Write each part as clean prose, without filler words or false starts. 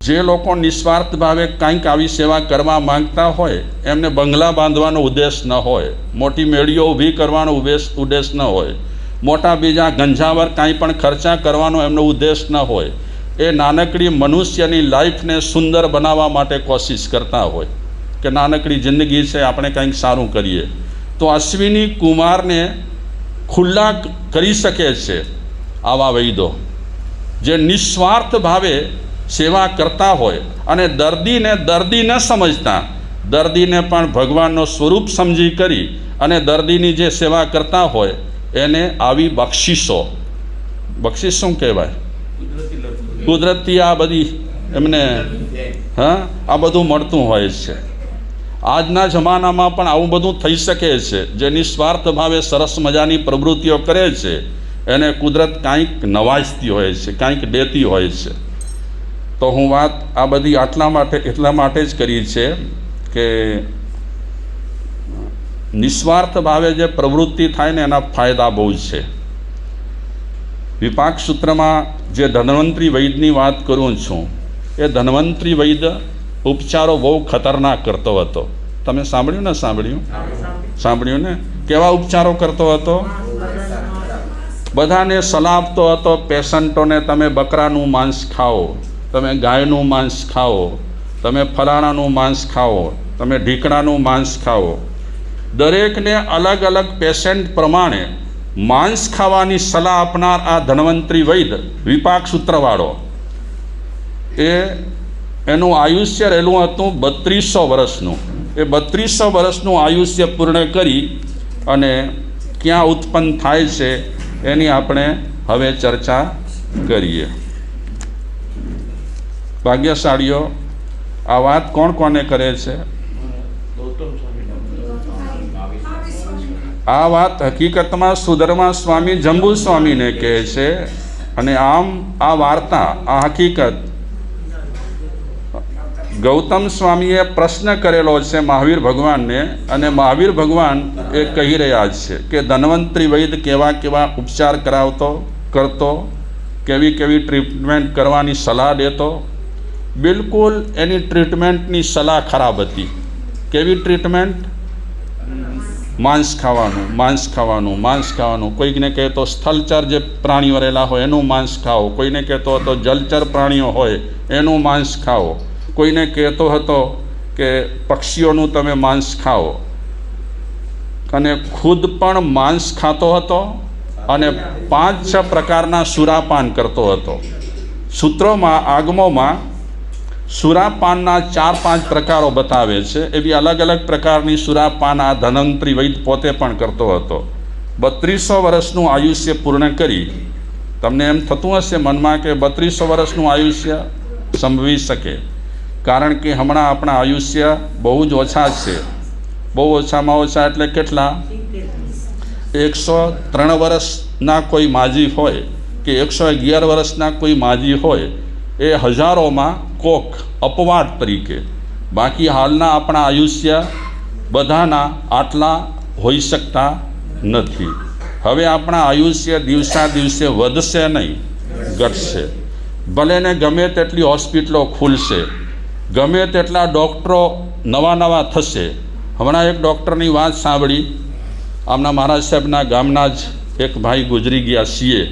જે લોકો નિસ્વાર્થ ભાવે કંઈક આવી સેવા કરવા માંગતા હોય એમને બંગલા બાંધવાનો ઉદ્દેશ ન હોય, મોટી મેળીઓ ઊભી કરવાનો ઉદ્દેશ ન હોય, મોટા બીજા ગંજાવર કાંઈ પણ ખર્ચા કરવાનો એમનો ઉદ્દેશ ન હોય, એ નાનકડી મનુષ્યની લાઈફને સુંદર બનાવવા માટે કોશિશ કરતા હોય કે નાનકડી જિંદગી છે, આપણે કંઈક સારું કરીએ, તો અશ્વિની કુમારને ખુલ્લા કરી શકે છે આવા વૈદો જે નિસ્વાર્થ ભાવે સેવા કરતા હોય અને દર્દીને દર્દી ન સમજતા, દર્દીને પણ ભગવાનનો સ્વરૂપ સમજી કરી અને દર્દીની જે સેવા કરતા હોય એને આવી બક્ષિસો, બક્ષિસ શું કહેવાય, કુદરતી આ બધી એમને આ બધું મળતું હોય છે. આજના જમાનામાં પણ આવું બધું થઈ શકે છે. જે નિસ્વાર્થ ભાવે સરસ મજાની પ્રવૃત્તિઓ કરે છે એને કુદરત કાંઈક નવાજતી હોય છે, કાંઈક દેતી હોય છે. તો હું વાત આ બધી એટલા માટે જ કરી છે કે નિસ્વાર્થ ભાવે જે પ્રવૃત્તિ થાય ને એના ફાયદા બહુ છે. વિપાક સૂત્રમાં જે ધન્વંતરી વૈદની વાત કરું છું, એ ધન્વંતરી વૈદ ઉપચારો બહુ ખતરનાક કરતો હતો. તમે સાંભળ્યું ને? સાંભળ્યું ને? કેવા ઉપચારો કરતો હતો? બધાને સલાહ આપતો હતો, પેશન્ટોને તમે બકરાનું માંસ ખાઓ, તમે ગાયનું માંસ ખાઓ, તમે ફલાણાનું માંસ ખાઓ, તમે ઢીકણાનું માંસ ખાઓ. દરેકને અલગ અલગ પેશન્ટ પ્રમાણે માંસ ખાવાની સલાહ આપનાર આ ધન્વંતરી વૈદ વિપાક સૂત્રવાળો, એનું આયુષ્ય રહેલું હતું 3200 વર્ષનું. એ 3200 વર્ષનું આયુષ્ય પૂર્ણ કરી અને ક્યાં ઉત્પન્ન થાય છે એની આપણે હવે ચર્ચા કરીએ. ભાગ્યશાળીઓ, આ વાત કોણ કોને કરે છે? આ વાત હકીકતમાં સુધર્મા સ્વામી જંબુ સ્વામીને કહે છે. અને આમ આ વાર્તા, આ હકીકત ગૌતમ સ્વામીએ પ્રશ્ન કરેલો છે મહાવીર ભગવાનને, અને મહાવીર ભગવાન એ કહી રહ્યા છે કે ધન્વંતરી વૈદ કેવા કેવા ઉપચાર કરતો, કેવી કેવી ટ્રીટમેન્ટ કરવાની સલાહ દેતો. બિલકુલ એની ટ્રીટમેન્ટની સલાહ ખરાબ હતી. કેવી ટ્રીટમેન્ટ? માંસ ખાવાનું. કોઈકને કહેતો સ્થલચર જે પ્રાણીઓ રહેલા હોય એનું માંસ ખાઓ, કોઈને કહેતો હતો જલચર પ્રાણીઓ હોય એનું માંસ ખાઓ, કોઈને કહેતો હતો કે પક્ષીઓનું તમે માંસ ખાઓ, અને ખુદ પણ માંસ ખાતો હતો અને 5-6 પ્રકારના સુરાપાન કરતો હતો. સૂત્રોમાં, આગમોમાં સુરાપાનના 4-5 પ્રકારો બતાવે છે. એવી અલગ અલગ પ્રકારની સુરાપાન આ ધન્વંતરી વૈદ પોતે પણ કરતો હતો. 3200 વર્ષનું આયુષ્ય પૂર્ણ કરી. તમને એમ થતું હશે મનમાં કે 3200 વર્ષનું આયુષ્ય સંભવી શકે, કારણ કે હમણાં આપણા આયુષ્ય બહુ જ ઓછા છે. બહુ ઓછામાં ઓછા એટલે કેટલા? 103 વર્ષના કોઈ માજી હોય કે 111 વર્ષના કોઈ માજી હોય, એ હજારોમાં કોક અપવાદ તરીકે. બાકી હાલના આપણા આયુષ્ય બધાના આટલા હોઈ શકતા નથી. હવે આપણા આયુષ્ય દિવસા દિવસે વધશે નહીં, ઘટશે. ભલે ને ગમે તેટલી હોસ્પિટલો ખુલશે, ગમે તેટલા ડૉક્ટરો નવા થશે. હમણાં એક ડૉક્ટરની વાત સાંભળી, આમના મહારાજ સાહેબના ગામના જ એક ભાઈ ગુજરી ગયા CA.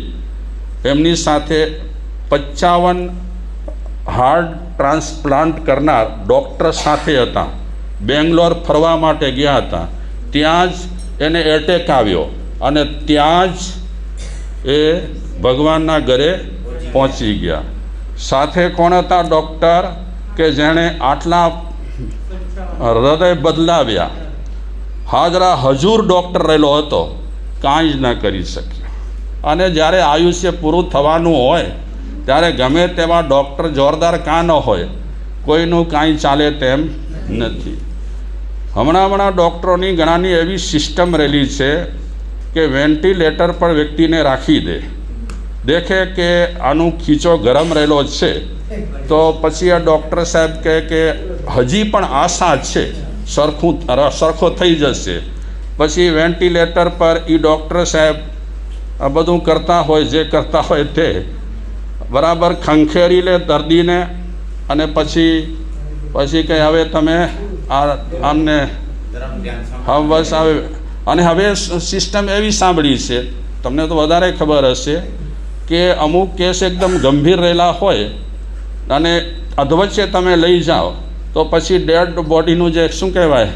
એમની સાથે 55 હાર્ટ ટ્રાન્સપ્લાન્ટ કરનાર ડૉક્ટર સાથે હતા. બેંગ્લોર ફરવા માટે ગયા હતા. ત્યાં જ એને એટેક આવ્યો અને ત્યાં જ એ ભગવાનના ઘરે પહોંચી ગયા. સાથે કોણ હતા? ડૉક્ટર કે જેણે આટલા હૃદય બદલાવ્યા. હાજરા હજુર ડૉક્ટર રહેલો હતો, કાંઈ જ ન કરી શક્યો. અને જ્યારે આયુષ્ય પૂરું થવાનું હોય ત્યારે ગમે તેવા ડૉક્ટર જોરદાર કાં ન હોય, કોઈનું કાંઈ ચાલે તેમ નથી. હમણાં ડૉક્ટરોની ઘણાની એવી સિસ્ટમ રહેલી છે કે વેન્ટિલેટર પર વ્યક્તિને રાખી દે, દેખે કે આનું ખીચો ગરમ રહેલો છે તો પછી આ ડૉક્ટર સાહેબ કહે કે હજી પણ આશા છે, સરખો થઈ જશે. પછી વેન્ટિલેટર પર એ ડૉક્ટર સાહેબ આ બધું કરતા હોય, જે કરતા હોય તે બરાબર ખંખેરી લે દર્દીને અને પછી કંઈ હવે તમે આમને હા બસ હવે. અને હવે સિસ્ટમ એવી સાંભળી છે, તમને તો વધારે ખબર હશે, કે અમુક કેસ એકદમ ગંભીર રહેલા હોય અને અધવચ્ચે તમે લઈ જાઓ તો પછી ડેડ બોડીનું જે શું કહેવાય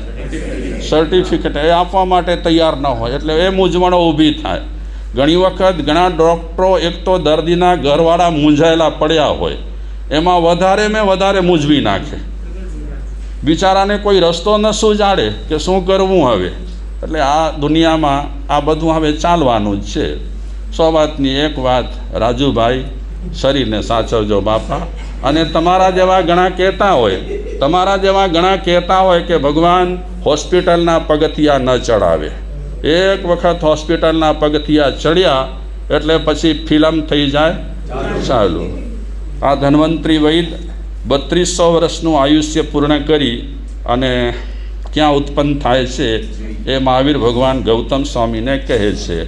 સર્ટિફિકેટ એ આપવા માટે તૈયાર ન હોય, એટલે એ મૂંઝવણો ઊભી થાય. ઘણી વખત ઘણા ડૉક્ટરો એક તો દર્દીના ઘરવાળા મૂંઝાયેલા પડ્યા હોય, એમાં વધારે મૂંઝવી નાખે. બિચારાને કોઈ રસ્તો ન સૂઝાડે કે શું કરવું હવે. એટલે આ દુનિયામાં આ બધું હવે ચાલવાનું જ છે. 100 વાતની એક વાત, રાજુભાઈ શરીરને સાચવજો બાપા. અને તમારા જેવા ઘણા કહેતા હોય કે ભગવાન હોસ્પિટલના પગથિયા ન ચડાવે. એક વખત હોસ્પિટલના પગથિયા ચડ્યા એટલે પછી ફિલ્મ થઈ જાય ચાલુ. આ ધન્વંતરી વૈદ 3200 વર્ષનું આયુષ્ય પૂર્ણ કરી અને ક્યાં ઉત્પન્ન થાય છે એ મહાવીર ભગવાન ગૌતમ સ્વામીને કહે છે.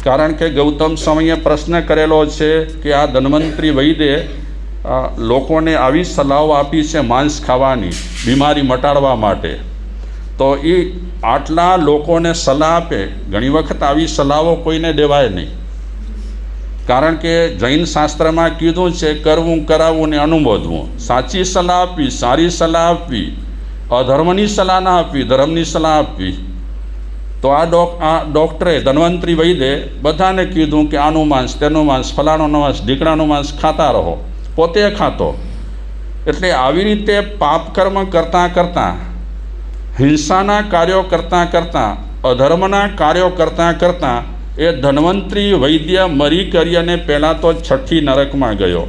કારણ કે ગૌતમ સ્વામીએ પ્રશ્ન કરેલો છે કે આ ધન્વંતરી વૈદે લોકોને આવી સલાહો આપી છે માંસ ખાવાની, બીમારી મટાડવા માટે. તો એ આટલા લોકોને સલાહ આપે, ઘણી વખત આવી સલાહો કોઈને દેવાય નહીં. કારણ કે જૈન શાસ્ત્રમાં કીધું છે કરવું, કરાવવું ને અનુમોદવું. સાચી સલાહ આપવી, સારી સલાહ આપવી, અધર્મની સલાહ ના આપવી, ધર્મની સલાહ આપવી. તો આ ડૉક્ટરે ધન્વંતરી વૈદે બધાને કીધું કે આનું માંસ, તેનું માંસ, ફલાણું માંસ, ઢીકણાનું માંસ ખાતા રહો. પોતે ખાતો. એટલે આવી રીતે પાપ કર્મ કરતાં હિંસાના કાર્યો કરતાં અધર્મના કાર્યો કરતાં એ ધન્વંતરી વૈદ્ય મરી કરી અને પહેલાં તો 6ઠ્ઠી નરકમાં ગયો.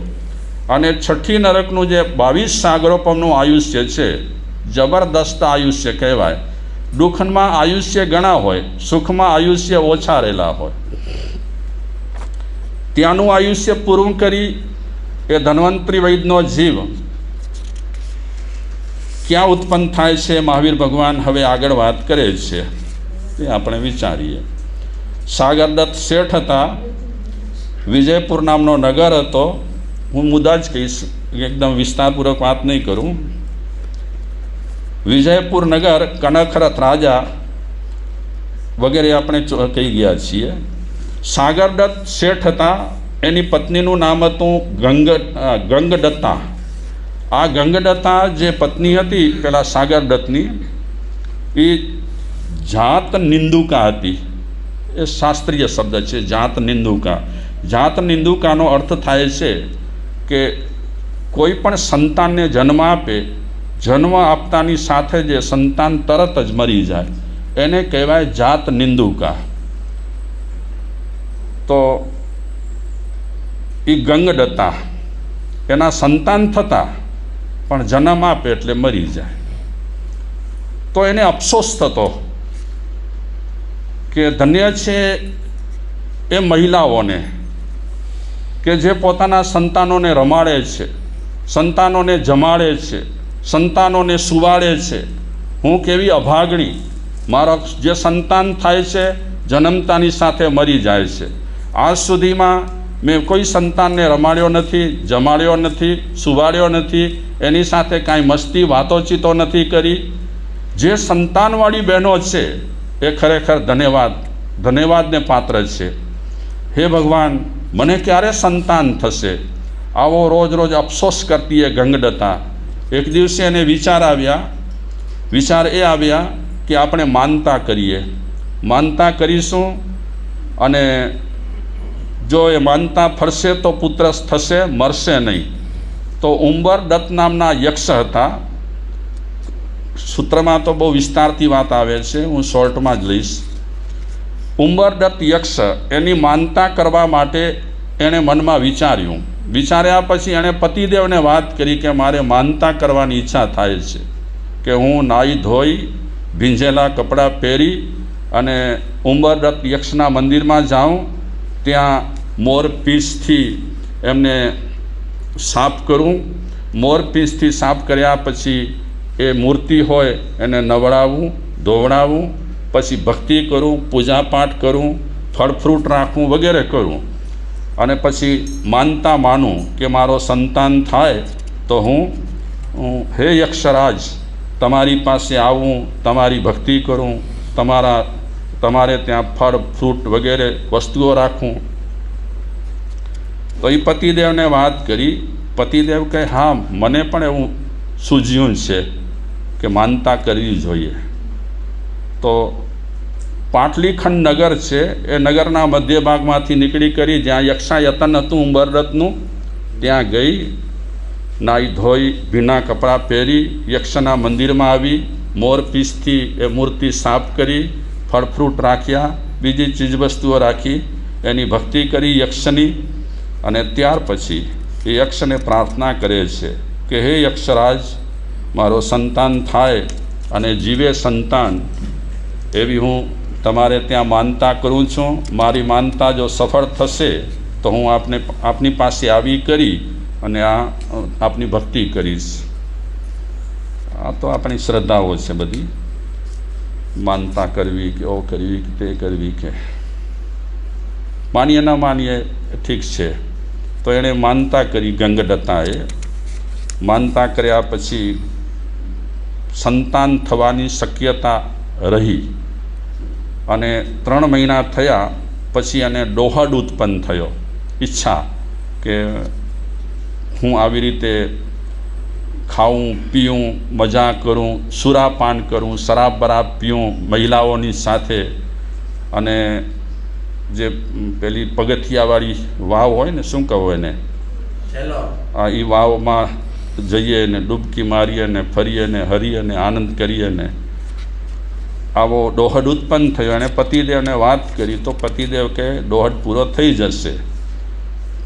અને 6ઠ્ઠી નરકનું જે 22 સાગરોપમનું આયુષ્ય છે, જબરદસ્ત આયુષ્ય કહેવાય. દુઃખમાં આયુષ્ય ઘણા હોય, સુખમાં આયુષ્ય ઓછા રહેલા હોય. ત્યાંનું આયુષ્ય પૂરું કરી એ ધન્વંતરી વૈદનો જીવ ક્યાં ઉત્પન્ન થાય છે મહાવીર ભગવાન હવે આગળ વાત કરે છે, તે આપણે વિચારીએ. સાગરદત્ત શેઠ હતા, વિજયપુર નામનો નગર હતો. હું મુદ્દા જ કહીશ, એકદમ વિસ્તારપૂર્વક વાત નહીં કરું. વિજયપુર નગર, કનકરથ રાજા વગેરે આપણે કહી ગયા છીએ. સાગરદત્ત શેઠ હતા, એની પત્નીનું નામ હતું ગંગદત્તા. આ ગંગદત્તા જે પત્ની હતી પેલા સાગરદત્તની, એ જાત નિંદુકા હતી. એ શાસ્ત્રીય શબ્દ છે, જાત નિંદુકા. જાત નિંદુકાનો અર્થ થાય છે કે કોઈ પણ સંતાનને જન્મ આપે, જન્મ આપતાની સાથે જે સંતાન તરત જ મરી જાય એને કહેવાય જાત નિંદુકા. તો એ ગંગદત્તા એના સંતાન થતા પણ જન્મ આપે એટલે મરી જાય. તો એને અફસોસ થતો કે ધન્ય છે એ મહિલાઓને કે જે પોતાના સંતાનોને રમાડે છે, સંતાનોને જમાડે છે, સંતાનોને સુવાડે છે. હું કેવી અભાગણી, મારો જે સંતાન થાય છે જન્મતાની સાથે મરી જાય છે. આજ સુધીમાં મેં કોઈ સંતાનને રમાડ્યો નથી, જમાડ્યો નથી, સુવાડ્યો નથી, એની સાથે કાંઈ મસ્તી વાતોચીતો નથી કરી. જે સંતાનવાળી બહેનો છે એ ખરેખર ધન્યવાદને પાત્ર છે. હે ભગવાન, મને ક્યારે સંતાન થશે? આવો રોજ અફસોસ કરતી એ ગંગદત્તા. એક દિવસે એને વિચાર એ આવ્યા કે આપણે માનતા કરીએ, માનતા કરીશું અને જો એ માનતા ફરશે તો પુત્ર થશે, મરશે નહીં. તો ઉંબરદત્ત નામના યક્ષ હતા. સૂત્રમાં તો બહુ વિસ્તારથી વાત આવે છે, હું શોર્ટમાં જ લઈશ. ઉંબરદત્ત યક્ષ એની માનતા કરવા માટે એણે મનમાં વિચાર્યા પછી એણે પતિદેવને વાત કરી કે મારે માનતા કરવાની ઈચ્છા થાય છે કે હું નાહી ધોઈ ભીંજેલા કપડાં પહેરી અને ઉંબરદત્ત યક્ષના મંદિરમાં જાઉં, ત્યાં મોરપીંછથી એમને સાફ કરું. મોરપીંછથી સાફ કર્યા પછી એ મૂર્તિ હોય એને નવડાવું, ધોવડાવું, પછી ભક્તિ કરું, પૂજાપાઠ કરું, ફળ ફ્રૂટ રાખવું વગેરે કરું. અને પછી માનતા માનું કે મારો સંતાન થાય તો હું હે યક્ષરાજ, તમારી પાસે આવું, તમારી ભક્તિ કરું, તમારે ત્યાં ફળ ફ્રૂટ વગેરે વસ્તુઓ રાખું. તો એ પતિદેવને વાત કરી. પતિદેવ કહે, હા, મને પણ એવું સૂઝ્યું છે કે માનતા કરવી જોઈએ. તો પાટલીખંડ નગર છે, એ નગરના મધ્ય ભાગમાંથી નીકળી કરી જ્યાં યક્ષાયતન હતું ઉંબરરથનું, ત્યાં ગઈ. નાહી ધોઈ ભીના કપડાં પહેરી યક્ષના મંદિરમાં આવી. મોરપીસથી એ મૂર્તિ સાફ કરી, ફળ ફ્રૂટ રાખ્યા, બીજી ચીજવસ્તુઓ રાખી, એની ભક્તિ કરી યક્ષની. અને ત્યાર પછી એ યક્ષને પ્રાર્થના કરે છે કે હે યક્ષરાજ, મારો સંતાન થાય અને જીવે સંતાન, એવી હું તમારે ત્યાં માનતા કરું છું. મારી માનતા જો સફળ થશે તો હું આપની પાસે આવી કરી અને આપની ભક્તિ કરીશ. આ તો આપણી શ્રદ્ધાઓ છે બધી, માનતા કરવી કે ઓ કરવી કે તે કરવી, કે માનીએ ન માનીએ ઠીક છે. તો એણે માનતા કરી. ગંગદત્તાએ માનતા કર્યા પછી સંતાન થવાની શક્યતા રહી અને 3 મહિના થયા પછી એને ડોહડ ઉત્પન્ન થયો. ઈચ્છા કે હું આવી રીતે ખાઉં પીઉં, મજા કરું, સુરાપાન કરું, શરાબ બરાબ પીઉં મહિલાઓની સાથે, અને જે પેલી પગથિયાવાળી વાવ હોય ને, શું કહો એને, એ વાવમાં જઈએ ને ડૂબકી મારીએ ને ફરીએ ને હરીએ ને આનંદ કરીએ ને. આવો ડોહડ ઉત્પન્ન થયો. એણે પતિદેવને વાત કરી તો પતિદેવ કે ડોહડ પૂરો થઈ જશે.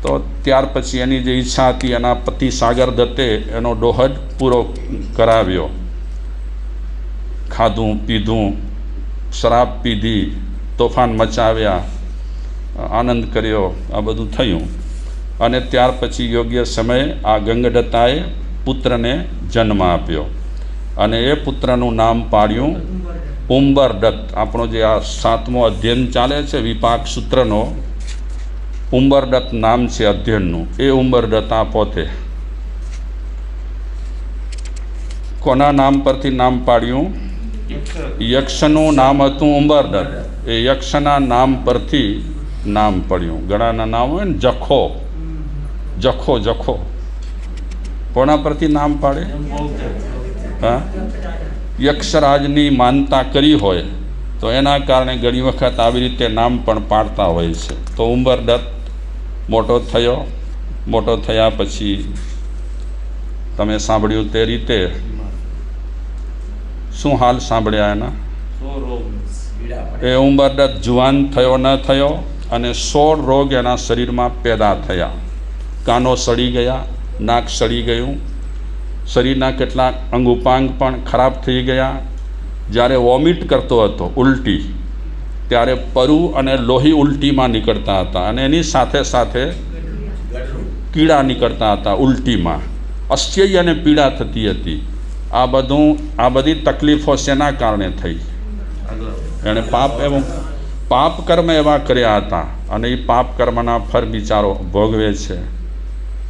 તો ત્યાર પછી એની જે ઈચ્છા હતી એના પતિ સાગર દત્તે એનો ડોહડ પૂરો કરાવ્યો. ખાધું પીધું, શરાબ પીધી, તોફાન મચાવ્યા, આનંદ કર્યો, આ બધું થયું. અને ત્યાર પછી યોગ્ય સમયે આ ગંગદત્તાએ પુત્રને જન્મ આપ્યો અને એ પુત્રનું નામ પાડ્યું ઉંબરદત્ત. આપણો જે આ 7મો અધ્યયન ચાલે છે વિપાક સૂત્રનો, ઉંબરદત્ત નામ છે અધ્યયનનું. એ ઉંબરદત્ત આ પોતે કોના નામ પરથી નામ પાડ્યું? યક્ષનું નામ હતું ઉંબરદત્ત. એ યક્ષના નામ પરથી નામ પડ્યું. ઘણાના નામ હોય ને, જખો, જખો, જખો, કોના પરથી નામ પાડે? હા, યક્ષરાજની માનતા કરી હોય તો એના કારણે ઘણી વખત આવી રીતે નામ પણ પાડતા હોય છે. તો ઉંબરદત્ત મોટો થયો. મોટો થયા પછી તમે સાંભળ્યું તે રીતે, શું હાલ સાંભળ્યા એના? એ ઉંબરદત્ત જુવાન થયો ન થયો અને 16 રોગ એના શરીરમાં પેદા થયા. કાનો સડી ગયા, નાક સડી ગયું, શરીરના કેટલાક અંગ ઉપાંગ પણ ખરાબ થઈ ગયા. જ્યારે વોમિટ કરતો હતો, ઉલટી, ત્યારે પરુ અને લોહી ઉલટીમાં નીકળતા હતા અને એની સાથે સાથે કીડા નીકળતા હતા ઉલટીમાં. અસ્થ્ય અને પીડા થતી હતી. આ બધી તકલીફો શેના કારણે થઈ? એણે પાપ કર્મ એવા કર્યા હતા અને એ પાપ કર્મના ફળ બિચારો ભોગવે છે.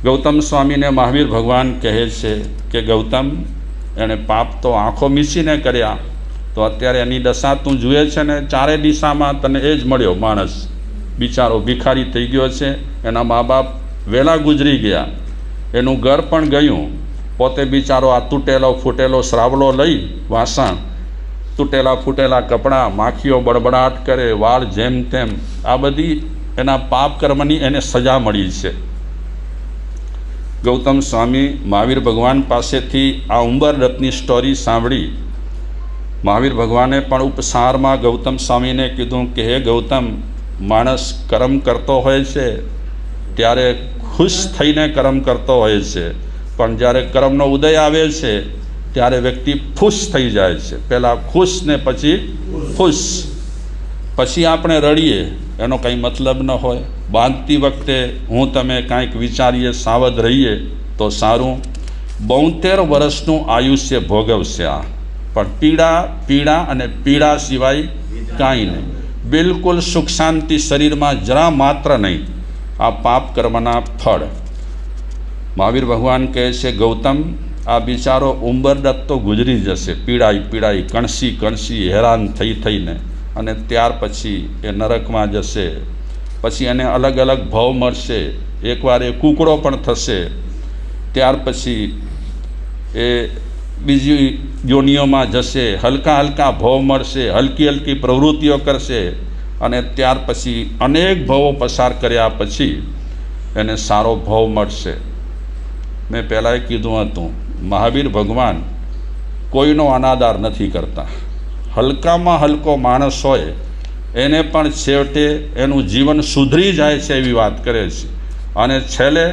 ગૌતમ સ્વામીને મહાવીર ભગવાન કહે છે કે ગૌતમ, એણે પાપ તો આંખો મીચીને કર્યા, તો અત્યારે એની દશા તું જુએ છે ને, ચારે દિશામાં તને એ જ મળ્યો માણસ. બિચારો ભિખારી થઈ ગયો છે. એના મા બાપ વહેલા ગુજરી ગયા, એનું ઘર પણ ગયું. પોતે બિચારો આ તૂટેલો ફૂટેલો શ્રાવલો લઈ, વાસણ, તૂટેલા ફૂટેલા કપડાં, માખીઓ બળબડાટ કરે, વાળ જેમ તેમ, આ બધી એના પાપ કર્મની એને સજા મળી છે. ગૌતમ સ્વામી મહાવીર ભગવાન પાસેથી આ ઉંબરદત્તની સ્ટોરી સાંભળી. મહાવીર ભગવાને પણ ઉપસારમાં ગૌતમ સ્વામીને કીધું કે હે ગૌતમ, માણસ કર્મ કરતો હોય છે ત્યારે ખુશ થઈને કર્મ કરતો હોય છે, પણ જ્યારે કર્મનો ઉદય આવે છે ત્યારે વ્યક્તિ ફુસ થઈ જાય છે. પહેલાં ખુશ ને પછી ફુસ. પછી આપણે રડીએ એનો કંઈ મતલબ ન હોય. બાંધતી વખતે હું તમે કાંઈક વિચારીએ, સાવધ રહીએ તો સારું. 72 વર્ષનું આયુષ્ય ભોગવશે આ, પણ પીડા અને પીડા સિવાય કાંઈ નહીં. બિલકુલ સુખ શાંતિ શરીરમાં જરા માત્ર નહીં. આ પાપ કર્મના ફળ. મહાવીર ભગવાન કહે છે ગૌતમ, આ બિચારો ઉંબરદત્ત તો ગુજરી જશે, પીડાઈ કણસી હેરાન થઈને, અને ત્યાર પછી એ નરકમાં જશે. પછી એને અલગ અલગ ભાવ મળશે. એકવાર એ કૂકડો પણ થશે, ત્યાર પછી એ બીજી યોનિઓમાં જશે, હલકા ભાવ મળશે, હલકી પ્રવૃત્તિઓ કરશે, અને ત્યાર પછી અનેક ભાવો પસાર કર્યા પછી એને સારો ભાવ મળશે. મેં પહેલાં કીધું હતું, મહાવીર ભગવાન કોઈનો અનાદર નથી કરતા. હલકામાં હલકો માણસ હોય એને પણ છેવટે એનું જીવન સુધરી જાય છે એવી વાત કરે છે, અને છેલ્લે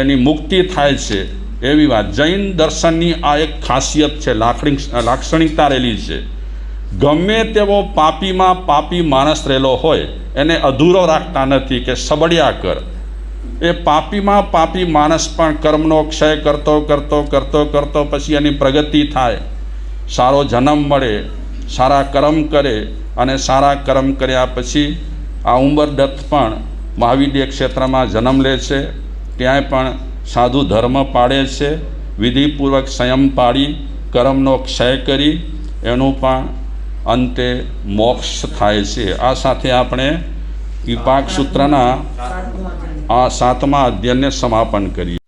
એની મુક્તિ થાય છે એવી વાત. જૈન દર્શનની આ એક ખાસિયત છે, લાક્ષણિકતા રહેલી છે. ગમે તેવો પાપીમાં પાપી માણસ રહેલો હોય એને અધૂરો રાખતા નથી કે સબડિયા કર. એ પાપીમાં પાપી માણસ પણ કર્મનો ક્ષય કરતો પછી એની પ્રગતિ થાય, સારો જન્મ મળે, સારા કર્મ કરે, અને સારા કર્મ કર્યા પછી આ ઉંબરદત્ત પણ મહાવિદ્ય ક્ષેત્રમાં જન્મ લે છે. ત્યાંય પણ સાધુ ધર્મ પાળે છે, વિધિપૂર્વક સંયમ પાળી કર્મનો ક્ષય કરી એનું પણ અંતે મોક્ષ થાય છે. આ સાથે આપણે વિપાક સૂત્રના આ 7મા અધ્યયનને સમાપન કરીએ.